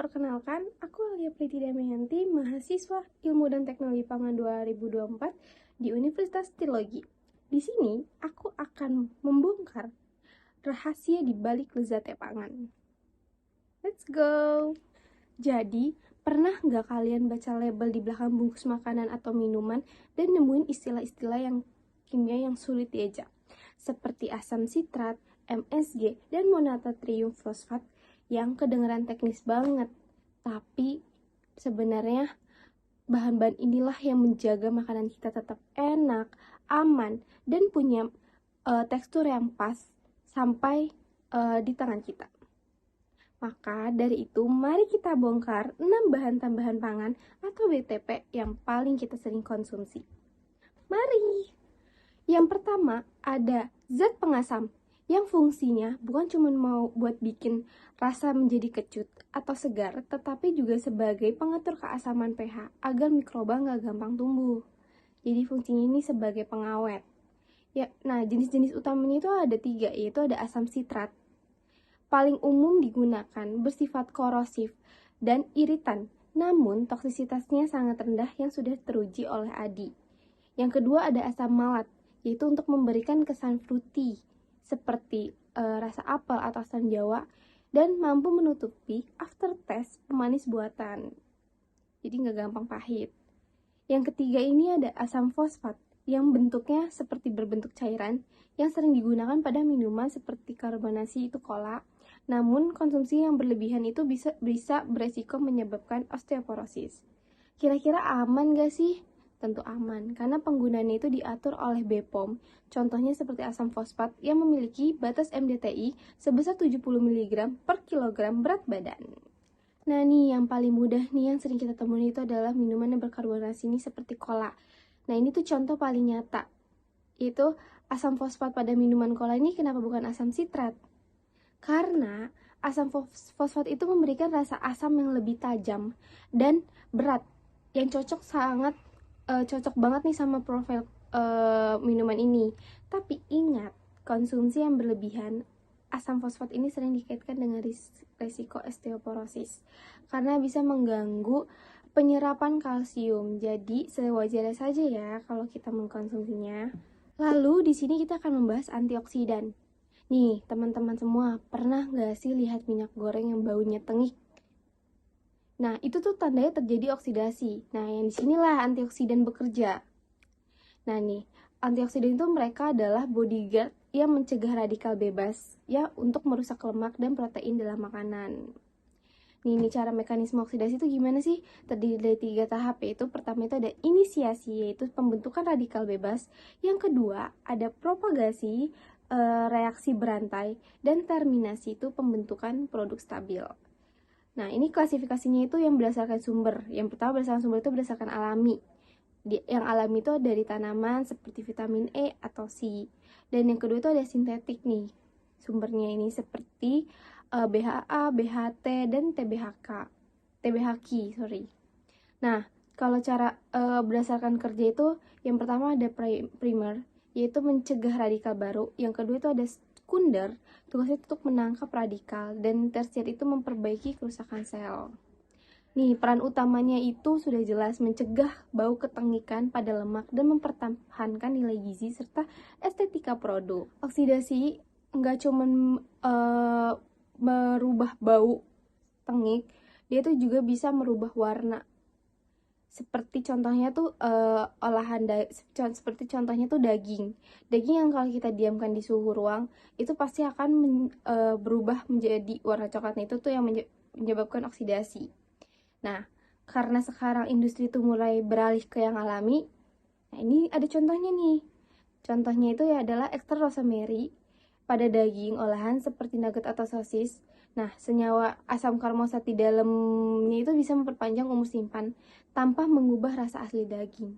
perkenalkan, aku Alia Priti Damayanti, mahasiswa Ilmu dan Teknologi Pangan 2024 di Universitas Trilogi. Di sini, aku akan membongkar rahasia di balik lezatnya pangan. Let's go! Jadi, pernah nggak kalian baca label di belakang bungkus makanan atau minuman dan nemuin istilah-istilah yang kimia yang sulit diejak? Seperti asam sitrat, MSG, dan mononatrium fosfat yang kedengeran teknis banget. Tapi sebenarnya bahan-bahan inilah yang menjaga makanan kita tetap enak, aman, dan punya tekstur yang pas sampai di tangan kita. Maka dari itu, mari kita bongkar 6 bahan tambahan pangan atau BTP yang paling kita sering konsumsi. Mari! Yang pertama ada zat pengasam yang fungsinya bukan cuma mau buat bikin rasa menjadi kecut atau segar, tetapi juga sebagai pengatur keasaman pH agar mikroba nggak gampang tumbuh. Jadi fungsinya ini sebagai pengawet. Ya, nah jenis-jenis utamanya itu ada 3, yaitu ada asam sitrat. Paling umum digunakan, bersifat korosif dan iritan, namun toksisitasnya sangat rendah yang sudah teruji oleh Adi. Yang kedua ada asam malat, yaitu untuk memberikan kesan fruity, seperti rasa apel atau asam jawa, dan mampu menutupi aftertaste pemanis buatan. Jadi nggak gampang pahit. Yang ketiga ini ada asam fosfat, yang bentuknya seperti berbentuk cairan, yang sering digunakan pada minuman seperti karbonasi itu cola. Namun konsumsi yang berlebihan itu bisa beresiko menyebabkan osteoporosis. Kira-kira aman gak sih? Tentu aman, karena penggunaannya itu diatur oleh BPOM. Contohnya seperti asam fosfat yang memiliki batas MDTI sebesar 70 mg per kilogram berat badan. Nah nih, yang paling mudah nih yang sering kita temuin itu adalah minuman yang berkarbonasi ini seperti cola. Nah ini tuh contoh paling nyata, yaitu asam fosfat pada minuman cola ini kenapa bukan asam sitrat? Karena asam fosfat itu memberikan rasa asam yang lebih tajam dan berat, yang cocok banget nih sama profil minuman ini. Tapi ingat, konsumsi yang berlebihan asam fosfat ini sering dikaitkan dengan risiko osteoporosis karena bisa mengganggu penyerapan kalsium. Jadi sewajarnya saja ya kalau kita mengkonsumsinya. Lalu di sini kita akan membahas antioksidan. Nih teman-teman semua, pernah nggak sih lihat minyak goreng yang baunya tengik? Nah, itu tuh tandanya terjadi oksidasi. Nah, yang disinilah antioksidan bekerja. Nah nih, antioksidan itu mereka adalah bodyguard yang mencegah radikal bebas ya untuk merusak lemak dan protein dalam makanan. Nih cara mekanisme oksidasi itu gimana sih? Terdiri dari 3 tahap, yaitu pertama itu ada inisiasi, yaitu pembentukan radikal bebas. Yang kedua ada propagasi, reaksi berantai, dan terminasi itu pembentukan produk stabil. Nah, ini klasifikasinya itu yang berdasarkan sumber. Yang pertama berdasarkan sumber itu berdasarkan alami. Yang alami itu dari tanaman seperti vitamin E atau C. Dan yang kedua itu ada sintetik nih. Sumbernya ini seperti BHA, BHT, dan TBHQ, sorry. Nah, kalau cara berdasarkan kerja itu, yang pertama ada primer, yaitu mencegah radikal baru. Yang kedua itu ada sekunder, tugasnya untuk menangkap radikal, dan tersier itu memperbaiki kerusakan sel. Nih, peran utamanya itu sudah jelas mencegah bau ketengikan pada lemak dan mempertahankan nilai gizi serta estetika produk. Oksidasi nggak cuma merubah bau tengik, dia tuh juga bisa merubah warna. Seperti contohnya tuh seperti contohnya tuh daging yang kalau kita diamkan di suhu ruang itu pasti akan berubah menjadi warna coklatnya, itu tuh yang menyebabkan oksidasi. Nah, karena sekarang industri itu mulai beralih ke yang alami, nah ini ada contohnya nih. Contohnya itu ya adalah ekstrak rosemary pada daging olahan seperti nugget atau sosis. Nah, senyawa asam karmosat di dalamnya itu bisa memperpanjang umur simpan tanpa mengubah rasa asli daging.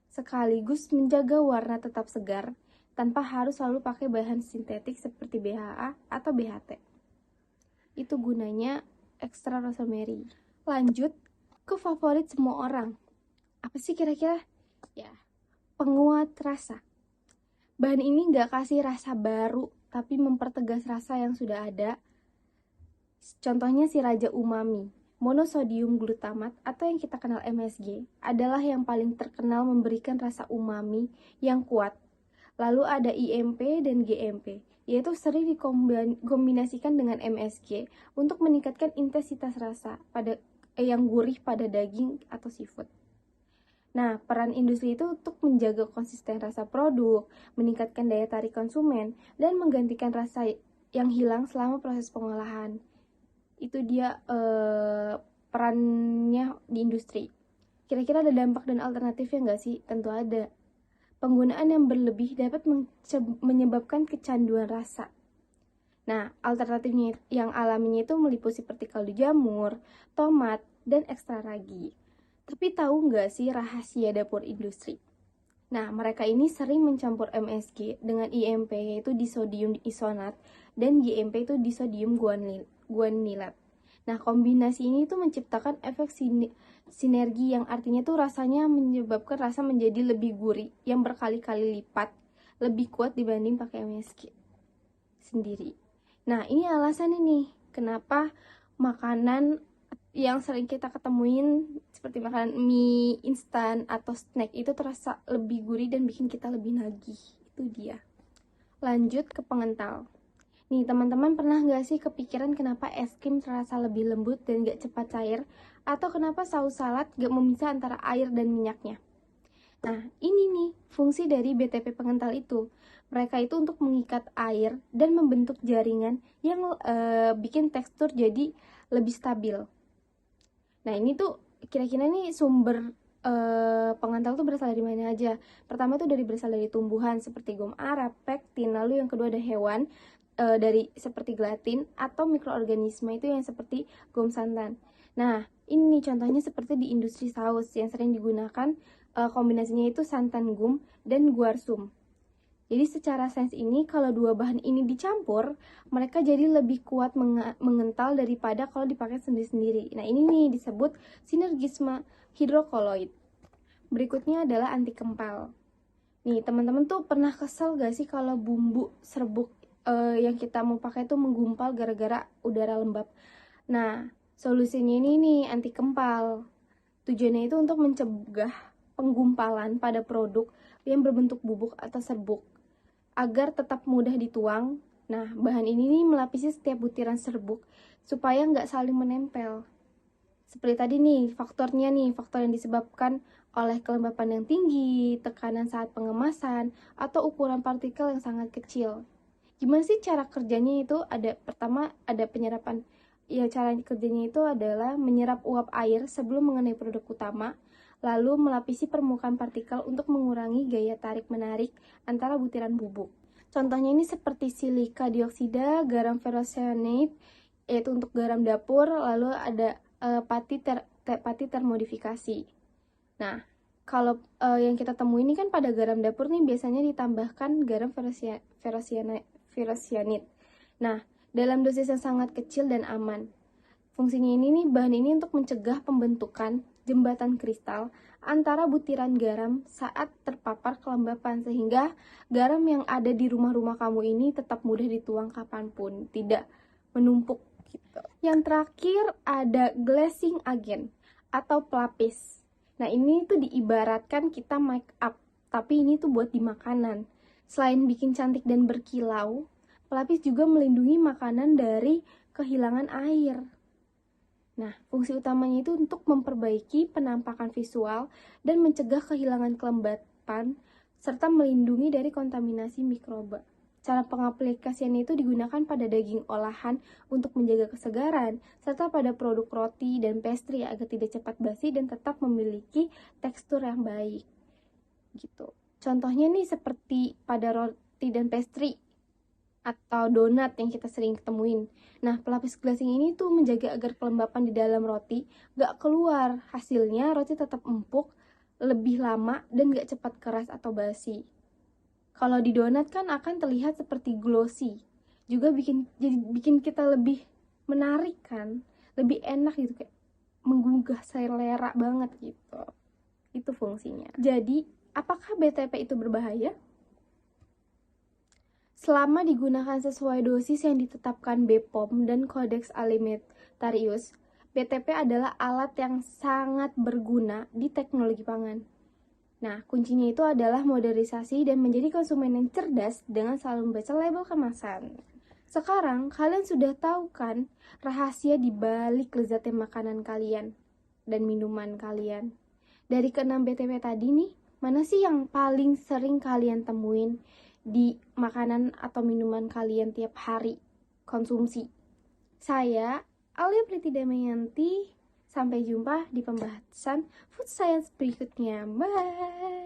Sekaligus menjaga warna tetap segar tanpa harus selalu pakai bahan sintetik seperti BHA atau BHT. Itu gunanya ekstrak rosemary. Lanjut ke favorit semua orang. Apa sih kira-kira? Ya, penguat rasa. Bahan ini nggak kasih rasa baru, tapi mempertegas rasa yang sudah ada. Contohnya si Raja Umami, monosodium glutamat atau yang kita kenal MSG, adalah yang paling terkenal memberikan rasa umami yang kuat. Lalu ada IMP dan GMP, yaitu sering dikombinasikan dengan MSG untuk meningkatkan intensitas rasa yang gurih pada daging atau seafood. Nah, peran industri itu untuk menjaga konsisten rasa produk, meningkatkan daya tarik konsumen, dan menggantikan rasa yang hilang selama proses pengolahan. Itu dia perannya di industri. Kira-kira ada dampak dan alternatifnya nggak sih? Tentu ada. Penggunaan yang berlebih dapat menyebabkan kecanduan rasa. Nah, alternatifnya yang alaminya itu meliputi seperti kaldu jamur, tomat, dan ekstra ragi. Tapi tahu nggak sih rahasia dapur industri? Nah, mereka ini sering mencampur MSG dengan IMP, yaitu disodium isonat, dan GMP itu disodium guanilat. Nah, kombinasi ini tuh menciptakan efek sinergi yang artinya tuh rasanya menyebabkan rasa menjadi lebih gurih, yang berkali-kali lipat lebih kuat dibanding pakai MSG sendiri. Nah, ini alasan ini kenapa makanan yang sering kita ketemuin seperti makanan mie instan atau snack itu terasa lebih gurih dan bikin kita lebih nagih. Itu dia. Lanjut ke pengental. Nih teman-teman, pernah gak sih kepikiran kenapa es krim terasa lebih lembut dan gak cepat cair? Atau kenapa saus salad gak memisah antara air dan minyaknya? Nah, ini nih fungsi dari BTP pengental itu. Mereka itu untuk mengikat air dan membentuk jaringan yang bikin tekstur jadi lebih stabil. Nah, ini tuh kira-kira nih sumber pengental tuh berasal dari mana aja? Pertama tuh berasal dari tumbuhan seperti gom arab, pektin, lalu yang kedua ada hewan dari seperti gelatin atau mikroorganisme itu yang seperti gom santan. Nah, ini contohnya seperti di industri saus yang sering digunakan kombinasinya itu santan gum dan guarsum. Jadi secara sains ini, kalau dua bahan ini dicampur, mereka jadi lebih kuat mengental daripada kalau dipakai sendiri-sendiri. Nah, ini nih disebut sinergisme hidrokoloid. Berikutnya adalah anti kempal. Nih, teman-teman tuh pernah kesel gak sih kalau bumbu serbuk yang kita mau pakai tuh menggumpal gara-gara udara lembab? Nah, solusinya ini nih, anti kempal. Tujuannya itu untuk mencegah penggumpalan pada produk yang berbentuk bubuk atau serbuk agar tetap mudah dituang. Nah, bahan ini nih melapisi setiap butiran serbuk supaya nggak saling menempel. Seperti tadi nih, faktor yang disebabkan oleh kelembapan yang tinggi, tekanan saat pengemasan, atau ukuran partikel yang sangat kecil. Gimana sih cara kerjanya itu? Pertama ada penyerapan. Ya, cara kerjanya itu adalah menyerap uap air sebelum mengenai produk utama, lalu melapisi permukaan partikel untuk mengurangi gaya tarik-menarik antara butiran bubuk. Contohnya ini seperti silika dioksida, garam ferrocyanate, yaitu untuk garam dapur, lalu ada pati termodifikasi. Nah, kalau yang kita temui ini kan pada garam dapur nih biasanya ditambahkan garam ferrocyanate. Nah, dalam dosis yang sangat kecil dan aman. Fungsinya ini bahan ini untuk mencegah pembentukan jembatan kristal antara butiran garam saat terpapar kelembapan, sehingga garam yang ada di rumah-rumah kamu ini tetap mudah dituang kapanpun, tidak menumpuk gitu. Yang terakhir ada glazing agent atau pelapis. Nah, ini tuh diibaratkan kita make up, tapi ini tuh buat di makanan. Selain bikin cantik dan berkilau, pelapis juga melindungi makanan dari kehilangan air. Nah, fungsi utamanya itu untuk memperbaiki penampakan visual dan mencegah kehilangan kelembapan, serta melindungi dari kontaminasi mikroba. Cara pengaplikasiannya itu digunakan pada daging olahan untuk menjaga kesegaran, serta pada produk roti dan pastry agar tidak cepat basi dan tetap memiliki tekstur yang baik. Gitu. Contohnya nih seperti pada roti dan pastry atau donat yang kita sering ketemuin. Nah, pelapis glazing ini tuh menjaga agar kelembapan di dalam roti gak keluar. Hasilnya roti tetap empuk, lebih lama, dan gak cepat keras atau basi. Kalau di donat kan akan terlihat seperti glossy. Juga bikin kita lebih menarik kan, lebih enak gitu, kayak menggugah selera banget gitu. Itu fungsinya. Jadi, apakah BTP itu berbahaya? selama digunakan sesuai dosis yang ditetapkan BPOM dan Codex Alimentarius. BTP adalah alat yang sangat berguna di teknologi pangan. Nah, kuncinya itu adalah modernisasi dan menjadi konsumen yang cerdas dengan selalu membaca label kemasan. Sekarang, kalian sudah tahu kan rahasia di balik lezatnya makanan kalian dan minuman kalian. Dari keenam BTP tadi nih, mana sih yang paling sering kalian temuin di makanan atau minuman kalian tiap hari konsumsi? Saya, Alia Priti Damayanti, sampai jumpa di pembahasan Food Science berikutnya. Bye!